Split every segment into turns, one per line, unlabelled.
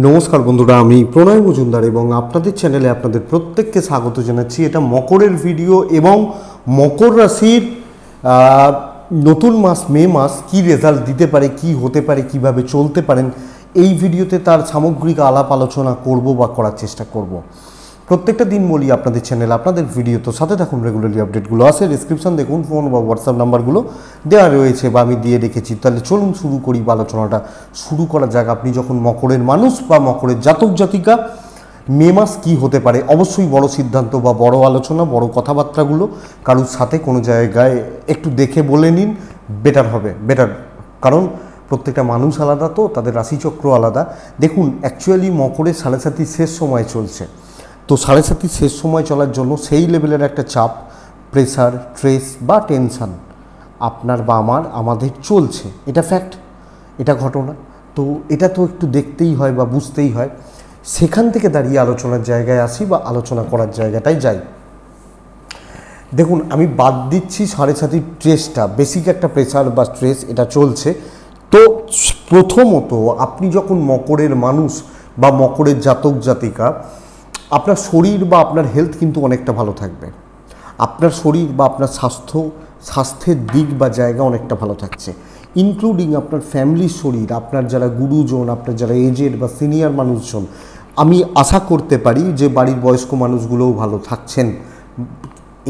নমস্কার বন্ধুরা, আমি প্রণয় মজুমদার এবং আপনাদের চ্যানেলে আপনাদের প্রত্যেককে স্বাগত জানাচ্ছি। এটা মকরের ভিডিও এবং মকর রাশির নতুন মাস মে মাস কি রেজাল্ট দিতে পারে, কি হতে পারে, কিভাবে চলতে পারেন, এই ভিডিওতে তার সামগ্রিক আলাপ আলোচনা করব বা করার চেষ্টা করব। প্রত্যেকটা দিন বলি আপনাদের চ্যানেল আপনাদের ভিডিও, তো সাথে থাকুন। রেগুলারলি আপডেটগুলো আছে, ডিসক্রিপশন দেখুন, ফোন বা হোয়াটসঅ্যাপ নাম্বারগুলো দেওয়া রয়েছে বা আমি দিয়ে রেখেছি। তাহলে চলুন শুরু করি বা আলোচনাটা শুরু করা যাক। আপনি যখন মকরের মানুষ বা মকরের জাতক জাতিকা, মে মাস কী হতে পারে, অবশ্যই বড় সিদ্ধান্ত বা বড় আলোচনা, বড় কথাবার্তাগুলো কারোর সাথে কোনো জায়গায় একটু দেখে বলে নিন, বেটার। কারণ প্রত্যেকটা মানুষ আলাদা, তো তাদের রাশিচক্র আলাদা। দেখুন, অ্যাকচুয়ালি মকরের 7.5 শেষ সময় চলছে, তো 7.5 শেষ সময় চলার জন্য সেই লেভেলের একটা চাপ, প্রেসার, স্ট্রেস বা টেনশান আপনার বা আমাদের চলছে। এটা ফ্যাক্ট, এটা ঘটনা। তো এটা তো একটু দেখতেই হয় বা বুঝতেই হয়। সেখান থেকে দাঁড়িয়ে আলোচনার জায়গায় আসি বা আলোচনা করার জায়গাটায় যাই। দেখুন, আমি বাদ দিচ্ছি 7.5 স্ট্রেসটা, বেসিক একটা প্রেসার বা স্ট্রেস এটা চলছে। তো প্রথমত আপনি যখন মকরের মানুষ বা মকরের জাতক জাতিকা, আপনার শরীর বা আপনার হেলথ কিন্তু অনেকটা ভালো থাকবে। আপনার শরীর বা আপনার স্বাস্থ্যের দিক বা জায়গা অনেকটা ভালো থাকছে, ইনক্লুডিং আপনার ফ্যামিলির শরীর, আপনার যারা গুরুজন, আপনার যারা এজেড বা সিনিয়র মানুষজন। আমি আশা করতে পারি যে বাড়ির বয়স্ক মানুষগুলোও ভালো থাকছেন।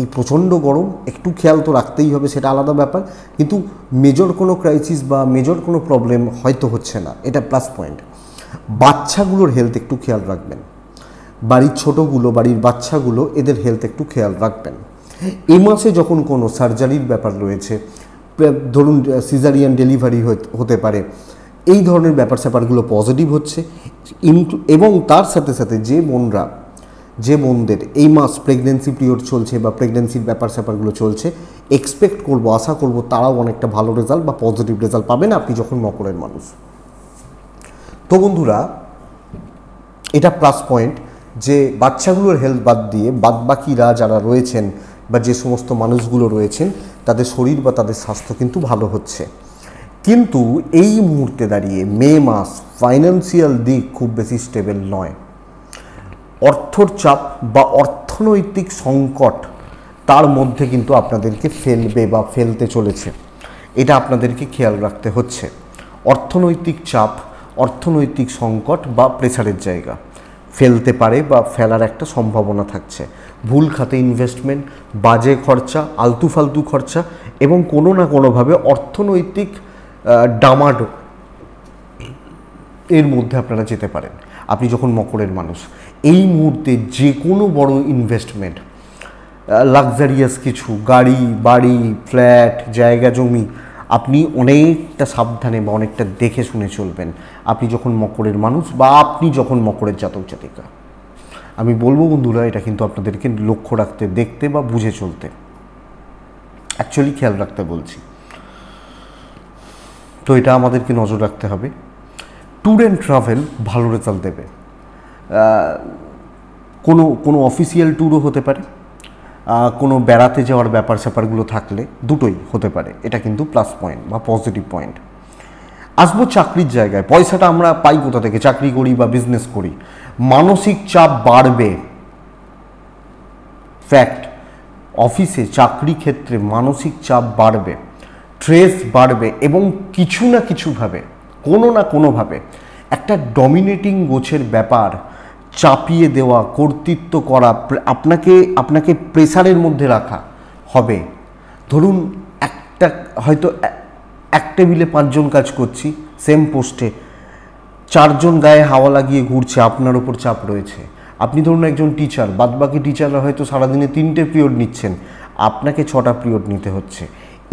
এই প্রচণ্ড গরম, একটু খেয়াল তো রাখতেই হবে, সেটা আলাদা ব্যাপার, কিন্তু মেজর কোনো ক্রাইসিস বা মেজর কোনো প্রবলেম হয়তো হচ্ছে না, এটা প্লাস পয়েন্ট। বাচ্চাগুলোর হেলথ একটু খেয়াল রাখবেন, বাড়ির ছোটোগুলো, বাড়ির বাচ্চাগুলো, এদের হেলথ একটু খেয়াল রাখবেন। এই মাসে যখন কোনো সার্জারির ব্যাপার রয়েছে, ধরুন সিজারিয়ান ডেলিভারি হতে পারে, এই ধরনের ব্যাপার স্যাপারগুলো পজিটিভ হচ্ছে। এবং তার সাথে সাথে যে বোনদের এই মাস প্রেগনেন্সি পিরিয়ড চলছে বা প্রেগনেন্সির ব্যাপার স্যাপারগুলো চলছে, এক্সপেক্ট করব, আশা করব তারাও অনেকটা ভালো রেজাল্ট বা পজিটিভ রেজাল্ট পাবেন আপনি যখন মকরের মানুষ। তো বন্ধুরা, এটা প্লাস পয়েন্ট যে বাচ্চাগুলোর হেলথ বাদ দিয়ে বাদবাকিরা যারা রয়েছেন বা যে সমস্ত মানুষগুলো রয়েছেন, তাদের শরীর বা তাদের স্বাস্থ্য কিন্তু ভালো হচ্ছে। কিন্তু এই মুহূর্তে দাঁড়িয়ে মে মাস ফাইন্যান্সিয়াল দিক খুব বেশি স্টেবল নয়। অর্থর চাপ বা অর্থনৈতিক সংকট তার মধ্যে কিন্তু আপনাদেরকে ফেলবে বা ফেলতে চলেছে, এটা আপনাদেরকে খেয়াল রাখতে হচ্ছে। অর্থনৈতিক চাপ, অর্থনৈতিক সংকট বা প্রেসারের জায়গা ফেলতে পারে বা ফেলার একটা সম্ভাবনা থাকছে। ভুল খাতে ইনভেস্টমেন্ট, বাজে খরচা, আলতু ফালতু খরচা এবং কোনো না কোনোভাবে অর্থনৈতিক ডামাড এর মধ্যে আপনারা যেতে পারেন আপনি যখন মকরের মানুষ। এই মুহূর্তে যে কোনো বড় ইনভেস্টমেন্ট, লাক্সারিয়াস কিছু গাড়ি, বাড়ি, ফ্ল্যাট, জায়গা জমি, আপনি অনেকটা সাবধানে বা অনেকটা দেখে শুনে চলবেন আপনি যখন মকরের মানুষ বা আপনি যখন মকরের জাতক জাতিকা। আমি বলবো বন্ধুরা, এটা কিন্তু আপনাদেরকে লক্ষ্য রাখতে, দেখতে বা বুঝে চলতে, অ্যাকচুয়ালি খেয়াল রাখতে বলছি। তো এটা আমাদেরকে নজর রাখতে হবে। ট্যুর অ্যান্ড ট্রাভেল ভালো রেজাল্ট দেবে। কোনো অফিসিয়াল ট্যুরও হতে পারে, কোনো বেড়াতে যাওয়ার ব্যাপার স্যাপারগুলো থাকলে দুটোই হতে পারে। এটা কিন্তু প্লাস পয়েন্ট বা পজিটিভ পয়েন্ট। আসবো চাকরির জায়গায়। পয়সাটা আমরা পাই কোথা থেকে? চাকরি করি বা বিজনেস করি। মানসিক চাপ বাড়বে, ফ্যাক্ট। অফিসে, চাকরি ক্ষেত্রে মানসিক চাপ বাড়বে, স্ট্রেস বাড়বে এবং কিছু না কিছুভাবে, কোনো না কোনোভাবে একটা ডমিনেটিং গোছের ব্যাপার, চাপিয়ে দেওয়া, কর্তৃত্ব করা, আপনাকে প্রেসারের মধ্যে রাখা হবে। ধরুন হয়তো এক টেবিলে 5 জন কাজ করছি, সেম পোস্টে 4 জন গায়ে হাওয়া লাগিয়ে ঘুরছে, আপনার ওপর চাপ রয়েছে। আপনি ধরুন একজন টিচার, বাদবাকি টিচাররা হয়তো সারাদিনে 3টে পিরিয়ড নিচ্ছেন, আপনাকে 6টা পিরিয়ড নিতে হচ্ছে।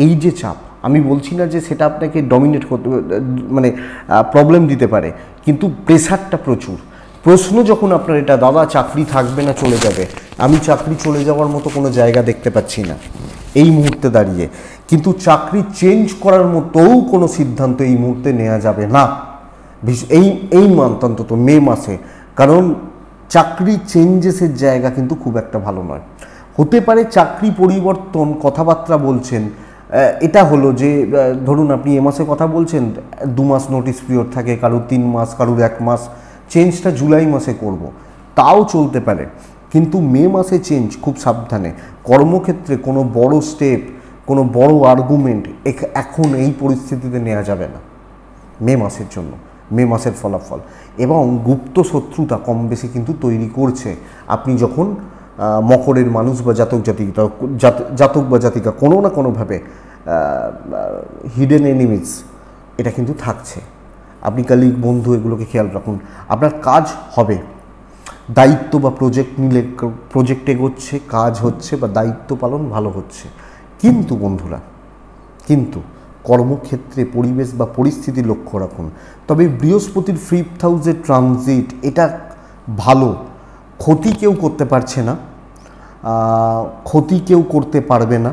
এই যে চাপ, আমি বলছি না যে সেটা আপনাকে ডমিনেট করতে, মানে প্রবলেম দিতে পারে, কিন্তু প্রেসারটা প্রচুর। প্রশ্ন যখন আপনার এটা, দাদা চাকরি থাকবে না চলে যাবে, আমি চাকরি চলে যাওয়ার মতো কোনো জায়গা দেখতে পাচ্ছি না এই মুহূর্তে দাঁড়িয়ে। কিন্তু চাকরি চেঞ্জ করার মতোও কোনো সিদ্ধান্ত এই মুহূর্তে নেওয়া যাবে না এই মান্থ, অন্তত মে মাসে। কারণ চাকরি চেঞ্জেসের জায়গা কিন্তু খুব একটা ভালো নয়। হতে পারে চাকরি পরিবর্তন, কথাবার্তা বলছেন, এটা হলো যে ধরুন আপনি এ মাসে কথা বলছেন, 2 মাস নোটিস পিরিয়ড থাকে, কারুর 3 মাস, কারুর 1 মাস, চেঞ্জটা জুলাই মাসে করব, তাও চলতে পারে। কিন্তু মে মাসে চেঞ্জ খুব সাবধানে। কর্মক্ষেত্রে কোনো বড় স্টেপ, কোনো বড় আর্গুমেন্ট এখন এই পরিস্থিতিতে নেওয়া যাবে না মে মাসের জন্য, মে মাসের ফলাফল। এবং গুপ্ত শত্রুতা কম বেশি কিন্তু তৈরি করছে আপনি যখন মকরের মানুষ বা জাতক বা জাতিকা কোনো না কোনোভাবে হিডেন এনিমিজ এটা কিন্তু থাকছে। আপনি কালিগ বন্ধু এগুলোকে খেয়াল রাখুন। আপনার কাজ হবে, দায়িত্ব বা প্রজেক্ট নিলে প্রজেক্ট এগোচ্ছে, কাজ হচ্ছে বা দায়িত্ব পালন ভালো হচ্ছে। কিন্তু বন্ধুরা, কিন্তু কর্মক্ষেত্রে পরিবেশ বা পরিস্থিতি লক্ষ্য রাখুন। তবে বৃহস্পতির 5th হাউসের ট্রানজিট এটা ভালো, ক্ষতি কেউ করতে পারছে না, ক্ষতি কেউ করতে পারবে না।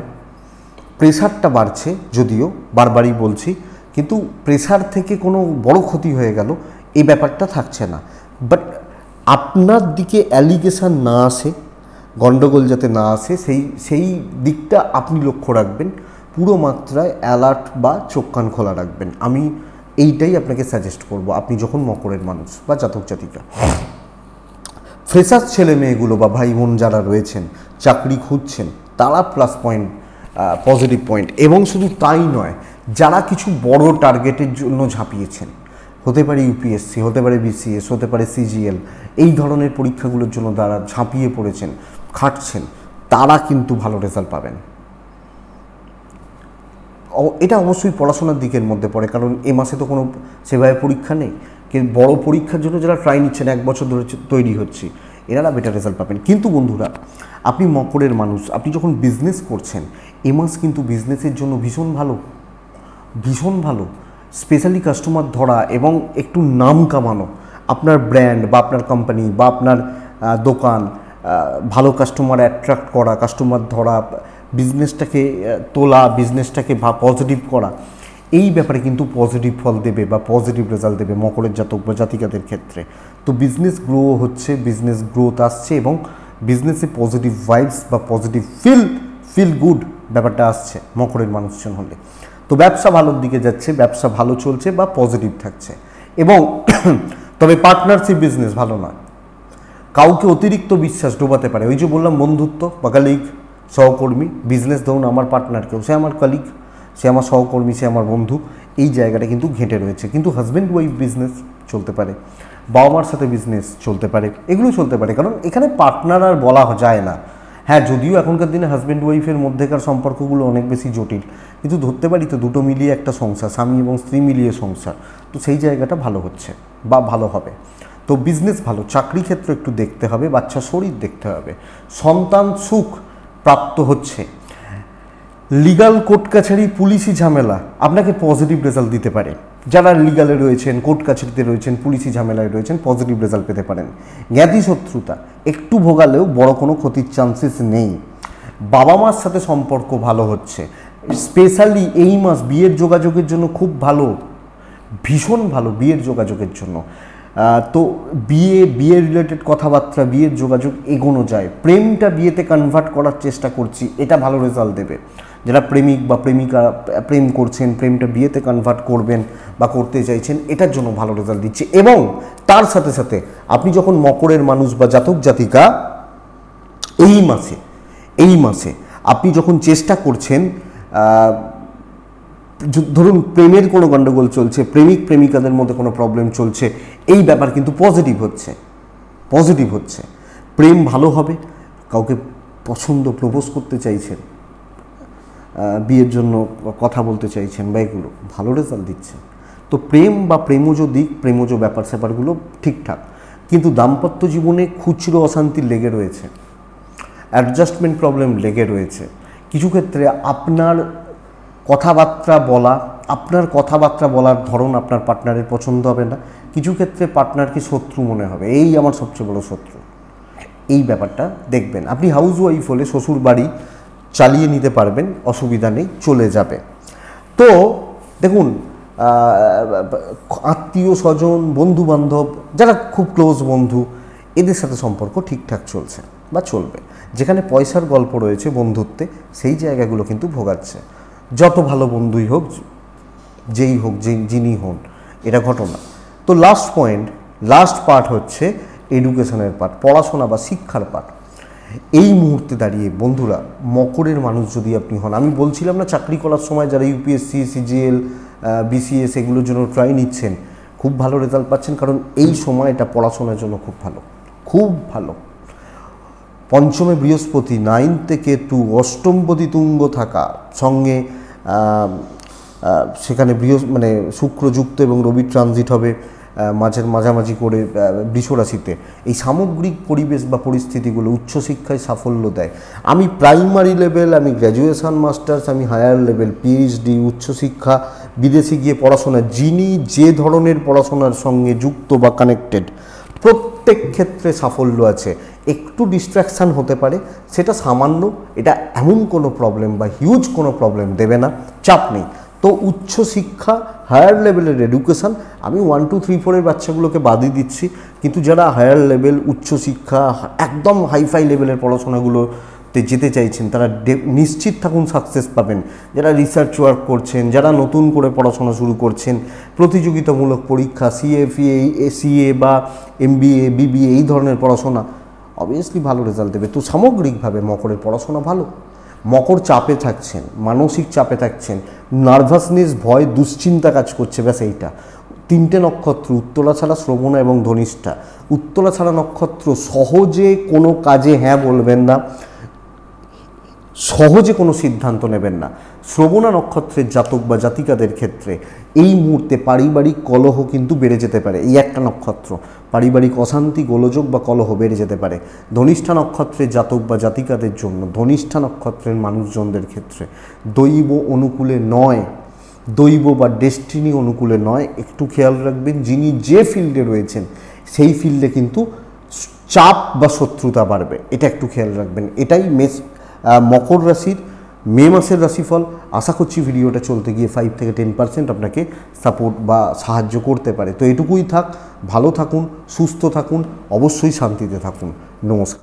প্রেশারটা বাড়ছে, যদিও বারবারই বলছি, কিন্তু প্রেশার থেকে কোনো বড় ক্ষতি হয়ে গেল এই ব্যাপারটা থাকছে না। বাট আপনার দিকে অ্যালিগেশন না আসে, গণ্ডগোল যাতে না আসে, সেই দিকটা আপনি লক্ষ্য রাখবেন। পুরো মাত্রায় অ্যালার্ট বা চোখ কান খোলা রাখবেন। আমি এইটাই আপনাকে সাজেস্ট করব আপনি যখন মকরের মানুষ বা জাতক জাতিকা। ফ্রেশার ছেলে মেয়েগুলো বা ভাই বোন যারা রয়েছেন, চাকরি খুঁজছেন, তারা প্লাস পয়েন্ট, পজিটিভ পয়েন্ট। এবং শুধু তাই নয়, যারা কিছু বড় টার্গেটের জন্য ঝাঁপিয়েছেন, হতে পারে ইউপিএসসি, হতে পারে বিসিএস, হতে পারে সিজিএল, এই ধরনের পরীক্ষাগুলোর জন্য যারা ঝাঁপিয়ে পড়েছেন, খাটছেন, তারা কিন্তু ভালো রেজাল্ট পাবেন। এটা অবশ্যই পড়াশোনার দিকের মধ্যে পড়ে, কারণ এ মাসে তো কোনো সেভাবে পরীক্ষা নেই। কিন্তু বড় পরীক্ষার জন্য যারা ট্রাই নিচ্ছেন, 1 বছর ধরে তৈরি হচ্ছে, এনারা বেটার রেজাল্ট পাবেন। কিন্তু বন্ধুরা, আপনি মকরের মানুষ, আপনি যখন বিজনেস করছেন, এ মাস কিন্তু বিজনেসের জন্য ভীষণ ভালো, ভীষণ ভালো। স্পেশালি কাস্টমার ধরা এবং একটু নাম কামানো, আপনার ব্র্যান্ড বা আপনার কোম্পানি বা আপনার দোকান, ভালো কাস্টমার অ্যাট্রাক্ট করা, কাস্টমার ধরা, বিজনেসটাকে তোলা, বিজনেসটাকে পজিটিভ করা, এই ব্যাপারে কিন্তু পজিটিভ ফল দেবে বা পজিটিভ রেজাল্ট দেবে মকরের জাতক বা জাতিকাদের ক্ষেত্রে। তো বিজনেস গ্রো হচ্ছে, বিজনেস গ্রোথ আসছে এবং বিজনেসে পজিটিভ ভাইবস বা পজিটিভ ফিল গুড ব্যাপারটা আসছে মকরের মানুষজন হলে। তো ব্যবসা ভালোর দিকে যাচ্ছে, ব্যবসা ভালো চলছে বা পজিটিভ থাকছে। এবং তবে পার্টনারশিপ বিজনেস ভালো নয়, কাউকে অতিরিক্ত বিশ্বাস ডোবাতে পারে। ওই যে বললাম, বন্ধুত্ব বা কালিগ, সহকর্মী, বিজনেস ধরুন আমার পার্টনার কেউ, সে আমার কালিগ, সে আমার সহকর্মী, সে আমার বন্ধু, এই জায়গাটা কিন্তু ঘেঁটে রয়েছে। কিন্তু হাজব্যান্ড ওয়াইফ বিজনেস চলতে পারে, বাবা মার সাথে বিজনেস চলতে পারে, এগুলো চলতে পারে, কারণ এখানে পার্টনার আর বলা যায় না। হ্যাঁ, যদিও এখনকার দিনে হাজব্যান্ড ওয়াইফের মধ্যেকার সম্পর্কগুলো অনেক বেশি জটিল, কিন্তু ধরতে পারি তো দুটো মিলিয়ে একটা সংসার, স্বামী এবং স্ত্রী মিলিয়ে সংসার। তো সেই জায়গাটা ভালো হচ্ছে বা ভালো হবে। তো বিজনেস ভালো, চাকরি ক্ষেত্রে একটু দেখতে হবে, বাচ্চা শরীর দেখতে হবে, সন্তান সুখ প্রাপ্ত হচ্ছে। লিগাল কোর্ট কাছারি, পুলিশি ঝামেলা আপনাকে পজিটিভ রেজাল্ট দিতে পারে। যারা লিগালে রয়েছেন, কোর্ট কাছারিতে রয়েছেন, পুলিশি ঝামেলায় রয়েছেন, পজিটিভ রেজাল্ট পেতে পারেন। জ্ঞাতি শত্রুতা একটু ভোগালেও বড় কোনো ক্ষতির চান্সেস নেই। বাবা মার সাথে সম্পর্ক ভালো হচ্ছে। স্পেশালি এই মাস বিয়ের যোগাযোগের জন্য খুব ভালো, ভীষণ ভালো বিয়ের যোগাযোগের জন্য। তো বিয়ে রিলেটেড কথাবার্তা, বিয়ের যোগাযোগ এগোনো যায়। প্রেমটা বিয়েতে কনভার্ট করার চেষ্টা করছি, এটা ভালো রেজাল্ট দেবে। যারা প্রেমিক বা প্রেমিকা প্রেম করছেন, প্রেমটা বিয়েতে কনভার্ট করবেন বা করতে চাইছেন, এটার জন্য ভালো রেজাল্ট দিচ্ছে। এবং তার সাথে সাথে আপনি যখন মকরের মানুষ বা জাতক জাতিকা, এই মাসে আপনি যখন চেষ্টা করছেন, ধরুন প্রেমের কোনো গণ্ডগোল চলছে, প্রেমিক প্রেমিকাদের মধ্যে কোনো প্রবলেম চলছে, এই ব্যাপার কিন্তু পজিটিভ হচ্ছে। প্রেম ভালো হবে, কাউকে পছন্দ, প্রপোজ করতে চাইছেন, বিয়ের জন্য কথা বলতে চাইছেন, বা এগুলো ভালো রেজাল্ট দিচ্ছে। তো প্রেম বা প্রেমজ দিক, প্রেমজ ব্যাপার স্যাপারগুলো ঠিকঠাক। কিন্তু দাম্পত্য জীবনে খুচরো অশান্তি লেগে রয়েছে, অ্যাডজাস্টমেন্ট প্রবলেম লেগে রয়েছে। কিছু ক্ষেত্রে আপনার কথাবার্তা বলার ধরন আপনার পার্টনারের পছন্দ হবে না। কিছু ক্ষেত্রে পার্টনারকে শত্রু মনে হবে, এই আমার সবচেয়ে বড় শত্রু। এই ব্যাপারটা দেখবেন। আপনি হাউস ওয়াইফ হলে শ্বশুর বাড়ি চালিয়ে নিতে পারবেন, অসুবিধা নেই, চলে যাবে। তো দেখুন, আত্মীয় স্বজন, বন্ধু বান্ধব, যারা খুব ক্লোজ বন্ধু, এদের সাথে সম্পর্ক ঠিকঠাক চলছে বা চলবে। যেখানে পয়সার গল্প রয়েছে বন্ধুত্বে, সেই জায়গাগুলো কিন্তু ভোগাচ্ছে। যত ভালো বন্ধুই হোক, যেই হোক, যিনি হন, এটা ঘটনা। তো লাস্ট পয়েন্ট, লাস্ট পার্ট হচ্ছে এডুকেশনের পার্ট, পড়াশোনা বা শিক্ষার পার্ট। এই মুহূর্তে দাঁড়িয়ে বন্ধুরা, মকরের মানুষ যদি আপনি হন, আমি বলছিলাম না চাকরি করার সময় যারা ইউপিএসসি, সিজিএল, বিসিএস এগুলোর জন্য ট্রাই নিচ্ছেন, খুব ভালো রেজাল্ট পাচ্ছেন, কারণ এই সময়টা পড়াশোনার জন্য খুব ভালো, খুব ভালো। পঞ্চমে বৃহস্পতি, 9 থেকে 2, অষ্টমপতি তুঙ্গ থাকা, সঙ্গে সেখানে মানে শুক্রযুক্ত এবং রবি ট্রানজিট হবে মাঝামাঝি করে বৃষ রাশিতে। এই সামগ্রিক পরিবেশ বা পরিস্থিতিগুলো উচ্চশিক্ষায় সাফল্য দেয়। আমি প্রাইমারি লেভেল, আমি গ্র্যাজুয়েশন, মাস্টার্স, আমি হায়ার লেভেল, পিএইচডি, উচ্চশিক্ষা, বিদেশে গিয়ে পড়াশোনা, যিনি যে ধরনের পড়াশোনার সঙ্গে যুক্ত বা কানেক্টেড, প্রত্যেক ক্ষেত্রে সাফল্য আছে। একটু ডিস্ট্র্যাকশান হতে পারে, সেটা সামান্য, এটা এমন কোনো প্রবলেম বা হিউজ কোনো প্রবলেম দেবে না, চাপ নেই। তো উচ্চশিক্ষা, হায়ার লেভেলের এডুকেশান, আমি 1, 2, 3, 4 বাচ্চাগুলোকে বাদই দিচ্ছি, কিন্তু যারা হায়ার লেভেল, উচ্চশিক্ষা, একদম হাইফাই লেভেলের পড়াশোনাগুলোতে যেতে চাইছেন, তারা নিশ্চিত থাকুন সাকসেস পাবেন। যারা রিসার্চ ওয়ার্ক করছেন, যারা নতুন করে পড়াশোনা শুরু করছেন, প্রতিযোগিতামূলক পরীক্ষা, সিএ বা এমবিএ, বিবিএ, এই ধরনের পড়াশোনা অবভিয়াসলি ভালো রেজাল্ট দেবে। তো সামগ্রিকভাবে মকরের পড়াশোনা ভালো। মকর চাপে থাকছেন, মানসিক চাপে থাকছেন, নার্ভাসনেস, ভয়, দুশ্চিন্তা কাজ করছে, ব্যাস এইটা। 3টে নক্ষত্র, উত্তরা ছাড়া, শ্রবণা এবং ধনিষ্ঠা। উত্তরা ছাড়া নক্ষত্র, সহজে কোনো কাজে হ্যাঁ বলবেন না, সহজে কোনো সিদ্ধান্ত নেবেন না। শ্রবণা নক্ষত্রের জাতক বা জাতিকাদের ক্ষেত্রে এই মুহূর্তে পারিবারিক কলহ কিন্তু বেড়ে যেতে পারে। এই একটা নক্ষত্র, পারিবারিক অশান্তি, গোলযোগ বা কলহ বেড়ে যেতে পারে। ধনিষ্ঠা নক্ষত্রের জাতক বা জাতিকাদের জন্য, ধনিষ্ঠা নক্ষত্রের মানুষজনদের ক্ষেত্রে দৈব অনুকূলে নয়, দৈব বা ডেস্টিনি অনুকূলে নয়, একটু খেয়াল রাখবেন। যিনি যে ফিল্ডে রয়েছেন সেই ফিল্ডে কিন্তু চাপ বা শত্রুতা বাড়বে, এটা একটু খেয়াল রাখবেন। এটাই মকর রাশির মে মাসের রাশিফল। আশা করছি ভিডিওটা চলতে গিয়ে 5 থেকে 10% আপনাকে সাপোর্ট বা সাহায্য করতে পারে। তো এটুকুই থাক, ভালো থাকুন, সুস্থ থাকুন, অবশ্যই শান্তিতে থাকুন। নমস্কার।